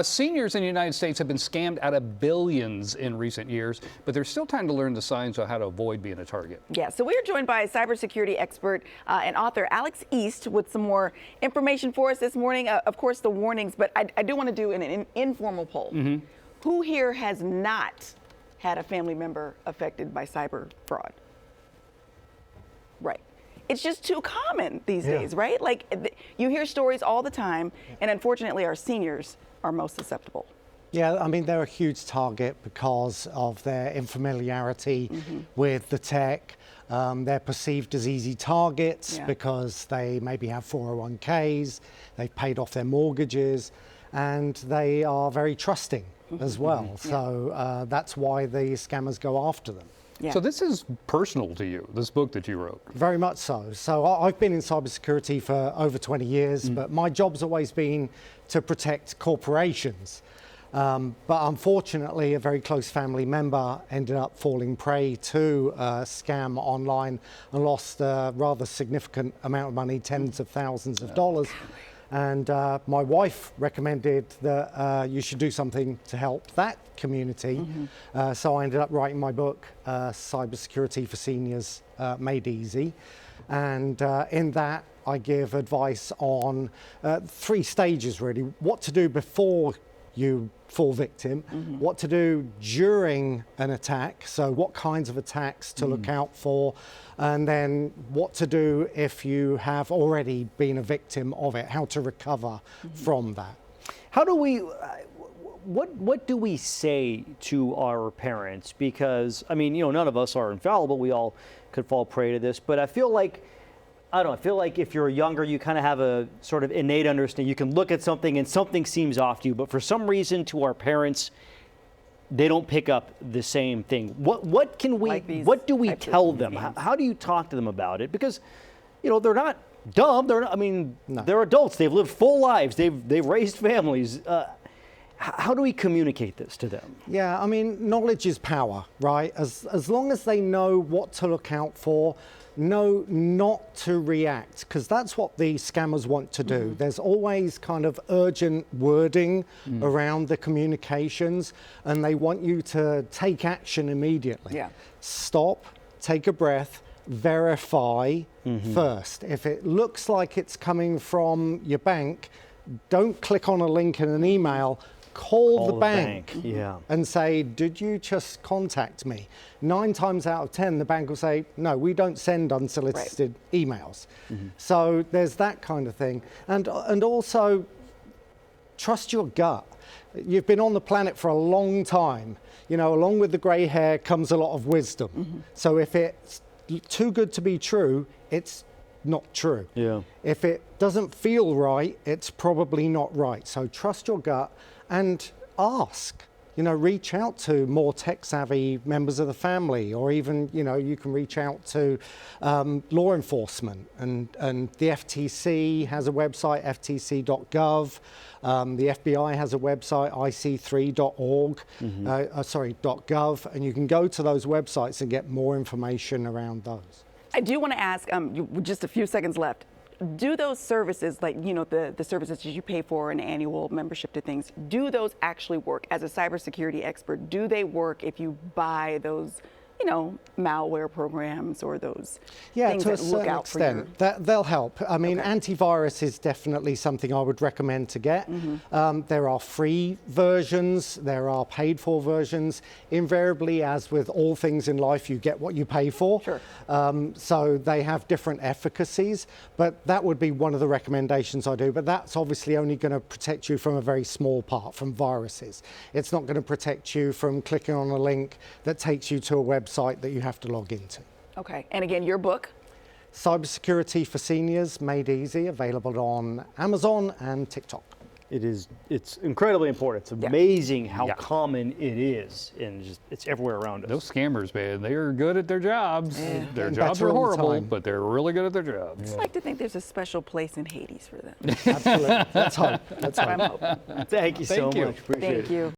Seniors in the United States have been scammed out of billions in recent years, but there's still time to learn the signs on how to avoid being a target. Yeah, so we are joined by cybersecurity expert and author Alex East with some more information for us this morning. Of course, the warnings, but I do want to do an informal poll. Who here has not had a family member affected by cyber fraud? Right. It's just too common these days, right? Like you hear stories all the time, and unfortunately our seniors are most susceptible. Yeah, I mean, they're a huge target because of their unfamiliarity with the tech. They're perceived as easy targets because they maybe have 401ks, they've paid off their mortgages, and they are very trusting as well. So that's why the scammers go after them. So this is personal to you, this book that you wrote. Very much so. So I've been in cybersecurity for over 20 years, but my job's always been to protect corporations. But unfortunately, a very close family member ended up falling prey to a scam online and lost a rather significant amount of money, tens of thousands of dollars. And my wife recommended that you should do something to help that community. So I ended up writing my book, Cybersecurity for Seniors Made Easy. And in that, I give advice on 3 stages, really. What to do before you fall victim, what to do during an attack, so what kinds of attacks to look out for, and then what to do if you have already been a victim of it, how to recover from that. How do we, what do we say to our parents? Because, I mean, you know, none of us are infallible, we all could fall prey to this, but I feel like, I don't know, I feel like if you're younger, you kind of have a sort of innate understanding. You can look at something and something seems off to you, but for some reason to our parents, they don't pick up the same thing. What can we, like what do we tell them? How do you talk to them about it? Because, you know, they're not dumb. They're not, I mean, they're adults. They've lived full lives. They've raised families. How do we communicate this to them? Yeah, I mean, knowledge is power, right? As long as they know what to look out for, know not to react, because that's what the scammers want to do. There's always kind of urgent wording around the communications, and they want you to take action immediately. Stop, take a breath, verify first. If it looks like it's coming from your bank, don't click on a link in an email. Call the bank and say, did you just contact me? 9 times out of 10, the bank will say, no, we don't send unsolicited emails. So there's that kind of thing. And also, trust your gut. You've been on the planet for a long time. You know, along with the gray hair comes a lot of wisdom. So if it's too good to be true, it's not true. If it doesn't feel right, it's probably not right. So trust your gut and ask. You know, reach out to more tech-savvy members of the family, or even, you know, you can reach out to law enforcement. And the FTC has a website, ftc.gov. The FBI has a website, ic3.org, .gov, and you can go to those websites and get more information around those. I do want to ask, just a few seconds left. Do those services, like, you know, the services that you pay for, an annual membership to things, do those actually work? As a cybersecurity expert, do they work if you buy those, you know, malware programs or those things that look out for you? They'll help. I mean, antivirus is definitely something I would recommend to get. There are free versions, there are paid for versions. Invariably, as with all things in life, you get what you pay for. So they have different efficacies, but that would be one of the recommendations I do. But that's obviously only going to protect you from a very small part, from viruses. It's not going to protect you from clicking on a link that takes you to a website that you have to log into. Okay, and again, your book? Cybersecurity for Seniors Made Easy, available on Amazon and TikTok. It's incredibly important. It's amazing how common it is, and it's everywhere around us. Those scammers, man, they are good at their jobs. Their jobs are horrible, but they're really good at their jobs. I'd like to think there's a special place in Hades for them. Absolutely. Let's hope. That's what I'm hoping. Thank you so much. Appreciate it. Thank you.